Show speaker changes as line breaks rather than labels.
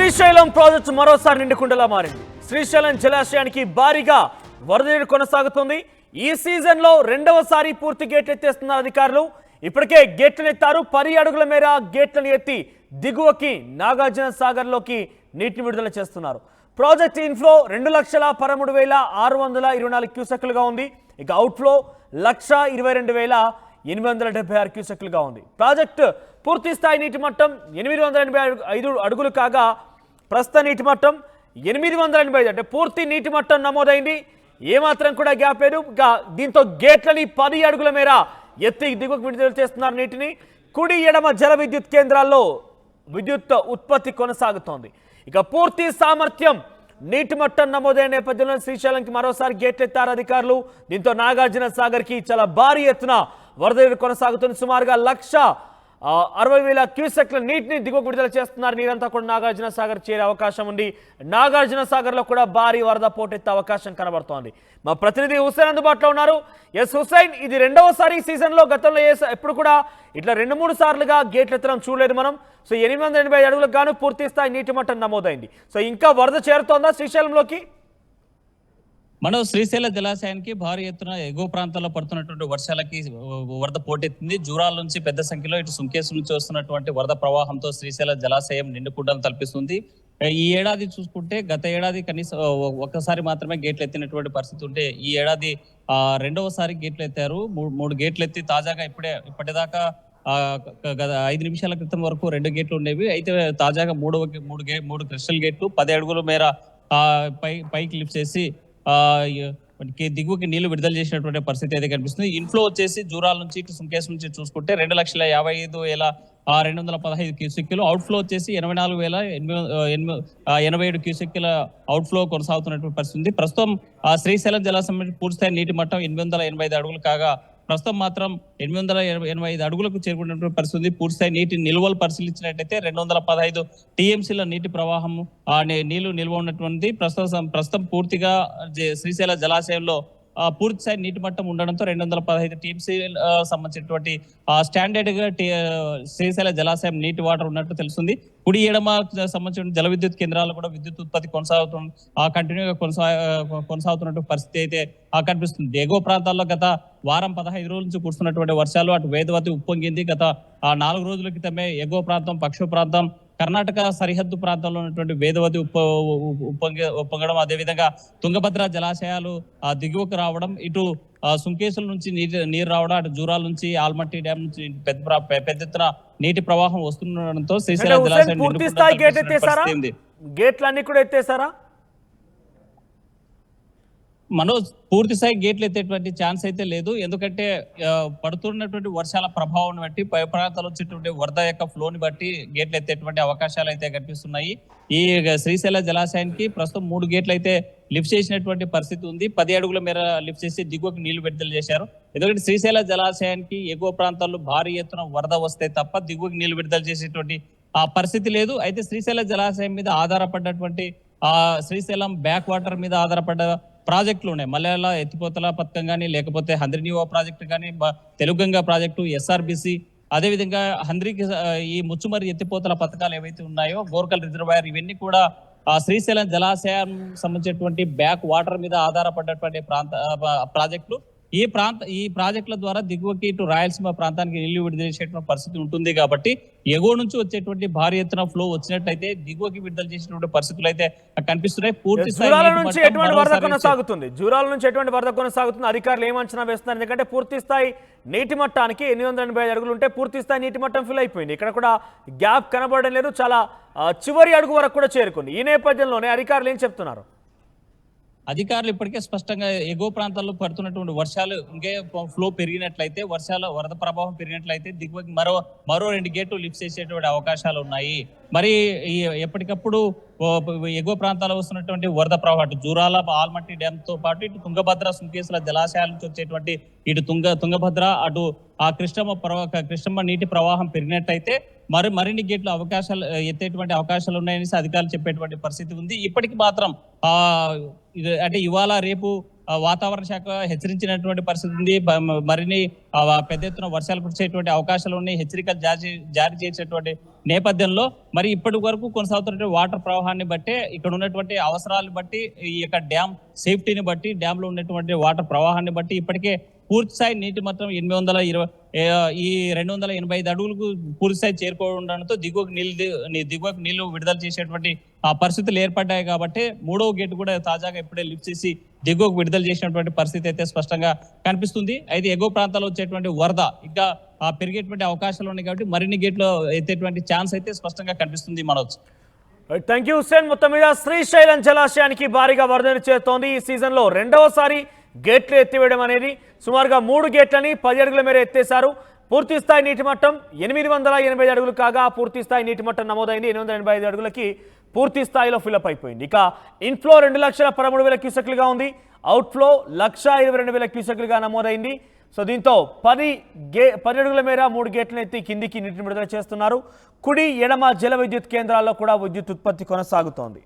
Srisailam project మరోసారి నిండుకుండలా మారింది. శ్రీశైలం జలాశయానికి భారీగా వరద నీరు కొనసాగుతుంది. ఈ సీజన్ లో రెండవసారి పూర్తి గేట్లు ఎత్తేస్తున్నారు అధికారులు. ఇప్పటికే గేట్లను ఎత్తారు. 10 అడుగుల మేర గేట్లను ఎత్తి దిగువకి నాగార్జున సాగర్ లోకి నీటిని విడుదల చేస్తున్నారు. ప్రాజెక్ట్ ఇన్ఫ్లో 2,13,624 క్యూసెక్లుగా ఉంది. ఇక అవుట్ఫ్లో 1,22,876 క్యూసెక్లుగా ఉంది. ప్రాజెక్టు పూర్తి స్థాయి నీటి మట్టం 885 అడుగులు కాగా ప్రస్తుత నీటి మట్టం 885, అంటే పూర్తి నీటి మట్టం నమోదైంది. ఏమాత్రం కూడా గ్యాప్ లేదు. దీంతో గేట్లని 10 అడుగుల మేర ఎత్తి దిగువకు విడుదల చేస్తున్నారు నీటిని. కుడి ఎడమ జల విద్యుత్ కేంద్రాల్లో విద్యుత్ ఉత్పత్తి కొనసాగుతోంది. ఇక పూర్తి సామర్థ్యం నీటి మట్టం నమోదైన నేపథ్యంలో శ్రీశైలంకి మరోసారి గేట్లు ఎత్తారు అధికారులు. దీంతో నాగార్జున సాగర్ కి చాలా భారీ ఎత్తున వరద నీరు కొనసాగుతుంది. సుమారుగా 1,60,000 క్యూసెక్ల నీటిని దిగువకు విడుదల చేస్తున్నారు. నీరంతా కూడా నాగార్జున సాగర్ చేరే అవకాశం ఉంది. నాగార్జున సాగర్ లో కూడా భారీ వరద పోటెత్తే అవకాశం కనబడుతోంది. మా ప్రతినిధి హుస్సేన్ అందుబాటులో ఉన్నారు. ఎస్ హుస్సేన్, ఇది రెండవసారి సీజన్ లో, గతంలో ఎప్పుడు కూడా ఇట్లా 2-3 సార్లుగా గేట్లు ఎత్తడం చూడలేదు మనం. సో 885 అడుగులకు గాను పూర్తి స్థాయి నీటి మట్టం నమోదైంది. సో ఇంకా వరద చేరుతోందా శ్రీశైలంలోకి?
మనం శ్రీశైల జలాశయానికి భారీ ఎత్తున ఎగువ ప్రాంతాల్లో పడుతున్నటువంటి వర్షాలకి వరద పోటెత్తింది. జూరాల నుంచి పెద్ద సంఖ్యలో ఇటు సుంకేసు నుంచి వస్తున్నటువంటి వరద ప్రవాహంతో శ్రీశైల జలాశయం నిండుకుండలు తలపిస్తుంది. ఈ ఏడాది చూసుకుంటే గత ఏడాది కనీసం ఒక్కసారి మాత్రమే గేట్లు ఎత్తినటువంటి పరిస్థితి ఉంటే ఈ ఏడాది రెండవసారి గేట్లు ఎత్తారు. 3 గేట్లు ఎత్తి తాజాగా ఇప్పటిదాకా 5 నిమిషాల క్రితం వరకు 2 గేట్లు ఉండేవి. అయితే తాజాగా 3 క్రిస్టల్ గేట్లు 10 అడుగుల మేర పైకి లిఫ్ట్ చేసి దిగువకి నీళ్లు విడుదల చేసినటువంటి పరిస్థితి అయితే కనిపిస్తుంది. ఇన్ఫ్లో వచ్చేసి జూరాల నుంచి ఇటు సుంకేసు నుంచి చూసుకుంటే 2,55,215 క్యూసెక్కులు, అవుట్ఫ్లో వచ్చేసి 84,887 క్యూసెక్కుల అవుట్ఫ్లో కొనసాగుతున్నటువంటి పరిస్థితి ఉంది. ప్రస్తుతం శ్రీశైలం జలాశయం పూర్తిస్థాయి నీటి మట్టం 885 అడుగులు కాగా ప్రస్తుతం మాత్రం 885 అడుగులకు చేరుకున్నటువంటి పరిస్థితి. పూర్తిస్థాయి నీటి నిల్వలు పరిశీలించినట్టయితే 215 టీఎంసీల నీటి ప్రవాహం నీళ్లు నిల్వ ఉన్నటువంటి ప్రస్తుతం పూర్తిగా శ్రీశైల జలాశయంలో పూర్తిస్థాయి నీటి మట్టం ఉండడంతో 215 టీఎంసీ సంబంధించినటువంటి స్టాండర్డ్ గా శ్రీశైల జలాశయం నీటి వాటర్ ఉన్నట్టు తెలుస్తుంది. కుడి ఎడమ సంబంధించిన జల విద్యుత్ కేంద్రాలు కూడా విద్యుత్ ఉత్పత్తి కంటిన్యూగా కొనసాగుతున్నటువంటి పరిస్థితి అయితే కనిపిస్తుంది. ఎగువ ప్రాంతాల్లో గత వారం 15 రోజుల నుంచి కురుస్తున్నటువంటి వర్షాలు అటు వేదవతి ఉప్పొంగింది. గత 4 రోజుల క్రితమే ఎగువ ప్రాంతం, పశ్చిమ ప్రాంతం, కర్ణాటక సరిహద్దు ప్రాంతంలో ఉన్నటువంటి వేదవతి ఉప్పొంగడం, అదేవిధంగా తుంగభద్ర జలాశయాలు దిగువకు రావడం, ఇటు సుంకేసుల నుంచి నీరు రావడం, అటు జూరాల నుంచి ఆల్మట్టి డ్యామ్ నుంచి పెద్ద ఎత్తున నీటి ప్రవాహం వస్తుండడంతో శ్రీశైలం జలాశయం
గేట్లన్నీ కూడా ఎత్తేసారా?
మనోజ్, పూర్తి స్థాయి గేట్లు ఎత్తేటువంటి ఛాన్స్ అయితే లేదు. ఎందుకంటే పడుతున్నటువంటి వర్షాల ప్రభావం బట్టి పై ప్రాంతాలు వచ్చేటువంటి వరద యొక్క ఫ్లోని బట్టి గేట్లు ఎత్తేటువంటి అవకాశాలు అయితే కనిపిస్తున్నాయి. ఈ శ్రీశైల జలాశయానికి ప్రస్తుతం 3 గేట్లు అయితే లిఫ్ట్ చేసినటువంటి పరిస్థితి ఉంది. 10 అడుగుల మేర లిఫ్ట్ చేసి దిగువకి నీళ్లు విడుదల చేశారు. ఎందుకంటే శ్రీశైల జలాశయానికి ఎగువ ప్రాంతాల్లో భారీ ఎత్తున వరద వస్తే తప్ప దిగువకి నీళ్లు విడుదల చేసేటువంటి పరిస్థితి లేదు. అయితే శ్రీశైల జలాశయం మీద ఆధారపడ్డటువంటి శ్రీశైలం బ్యాక్ వాటర్ మీద ఆధారపడ్డ ప్రాజెక్టులు ఉన్నాయి. మలయాళ ఎత్తిపోతల పథకం కానీ, లేకపోతే హంద్రినీవా ప్రాజెక్టు కానీ, తెలుగంగా ప్రాజెక్టు, ఎస్ఆర్బిసి, అదేవిధంగా హంద్రికి ఈ ముచ్చుమరి ఎత్తిపోతల పథకాలు ఏవైతే ఉన్నాయో, గోర్కల్ రిజర్వాయర్, ఇవన్నీ కూడా శ్రీశైలం జలాశయం సంబంధించినటువంటి బ్యాక్ వాటర్ మీద ఆధారపడ్డటువంటి ప్రాజెక్టులు. ఈ ప్రాజెక్టుల ద్వారా దిగువకి ఇటు రాయలసీమ ప్రాంతానికి నీళ్లు విడుదల చేసేటువంటి పరిస్థితి ఉంటుంది. కాబట్టి ఎగువ నుంచి వచ్చేటువంటి భారీ ఎత్తున ఫ్లో వచ్చినట్లయితే దిగువకి విడుదల చేసినటువంటి పరిస్థితులు అయితే కనిపిస్తున్నాయి. పూర్తి
జూరాల నుంచి ఎటువంటి వరద కొనసాగుతుంది? అధికారులు ఏం అంచనా వేస్తున్నారు? ఎందుకంటే పూర్తి స్థాయి నీటి మట్టానికి 885 అడుగులు ఉంటే పూర్తి స్థాయి నీటి మట్టం ఫిల్ అయిపోయింది. ఇక్కడ కూడా గ్యాప్ కనబడడం లేదు. చాలా చివరి అడుగు వరకు కూడా చేరుకుంది. ఈ నేపథ్యంలోనే అధికారులు ఏం చెప్తున్నారు?
అధికారులు ఇప్పటికే స్పష్టంగా ఎగువ ప్రాంతాల్లో పడుతున్నటువంటి వర్షాలు ఇంకే ఫ్లో పెరిగినట్లయితే, వరద ప్రభావం పెరిగినట్లయితే దిగువకి మరో 2 గేట్లు లిఫ్ట్ చేసేటువంటి అవకాశాలు ఉన్నాయి. మరి ఎప్పటికప్పుడు ఎగువ ప్రాంతాల్లో వస్తున్నటువంటి వరద ప్రవాహం అటు జూరాల ఆల్మట్టి డ్యామ్ తో పాటు ఇటు తుంగభద్ర సుంకేసుల జలాశయాల నుంచి వచ్చేటువంటి ఇటు తుంగభద్ర అటు కృష్ణమ్మ నీటి ప్రవాహం పెరిగినట్టయితే మరిన్ని గేట్లు ఎత్తేటువంటి అవకాశాలు ఉన్నాయని అధికారులు చెప్పేటువంటి పరిస్థితి ఉంది. ఇప్పటికి మాత్రం అంటే ఇవాళ రేపు వాతావరణ శాఖ హెచ్చరించినటువంటి పరిస్థితి ఉంది. మరిన్ని పెద్ద ఎత్తున వర్షాలు కురిసేటువంటి అవకాశాలు ఉన్నాయి. హెచ్చరికలు జారీ చేసేటువంటి నేపథ్యంలో మరి ఇప్పటి వరకు కొనసాగుతున్నటువంటి వాటర్ ప్రవాహాన్ని బట్టి, ఇక్కడ ఉన్నటువంటి అవసరాలను బట్టి, ఈ యొక్క డ్యామ్ సేఫ్టీని బట్టి, డ్యామ్ లో ఉన్నటువంటి వాటర్ ప్రవాహాన్ని బట్టి ఇప్పటికే పూర్తి స్థాయి నీటి మట్టం 285 అడుగులకు పూర్తి స్థాయి చేరుకోవడంతో దిగువకు నీళ్లు విడుదల చేసేటువంటి పరిస్థితులు ఏర్పడ్డాయి. కాబట్టి మూడవ గేట్ కూడా తాజాగా ఇప్పుడే లిఫ్ట్ చేసి దిగువకు విడుదల చేసినటువంటి పరిస్థితి అయితే స్పష్టంగా కనిపిస్తుంది. అయితే ఎగువ ప్రాంతాల్లో వచ్చేటువంటి వరద ఇంకా పెరిగేటువంటి అవకాశాలు ఉన్నాయి కాబట్టి మరిన్ని గేట్లు ఎత్తేటువంటి ఛాన్స్ అయితే స్పష్టంగా కనిపిస్తుంది. Manoj,
thank you Hussain. మొత్తం మీద శ్రీశైలం జలాశయానికి భారీగా వరదను చేస్తోంది. ఈ సీజన్లో రెండవసారి గేట్లు ఎత్తివేయడం అనేది. సుమారుగా 3 గేట్లని 10 అడుగుల మేర ఎత్తేశారు. పూర్తి స్థాయి నీటి మట్టం 885 అడుగులు కాగా పూర్తి స్థాయి నీటి మట్టం నమోదైంది 885 అడుగులకి పూర్తి స్థాయిలో ఫిల్అప్ అయిపోయింది. ఇక ఇన్ఫ్లో 2,13,000 క్యూసెక్లుగా ఉంది. అవుట్ఫ్లో 1,22,000 క్యూసెక్లుగా నమోదైంది. సో దీంతో 10 అడుగుల మేర 3 గేట్లను ఎత్తి కిందికి నీటిని విడుదల చేస్తున్నారు. కుడి ఎడమ జల విద్యుత్ కేంద్రాల్లో కూడా విద్యుత్ ఉత్పత్తి కొనసాగుతోంది.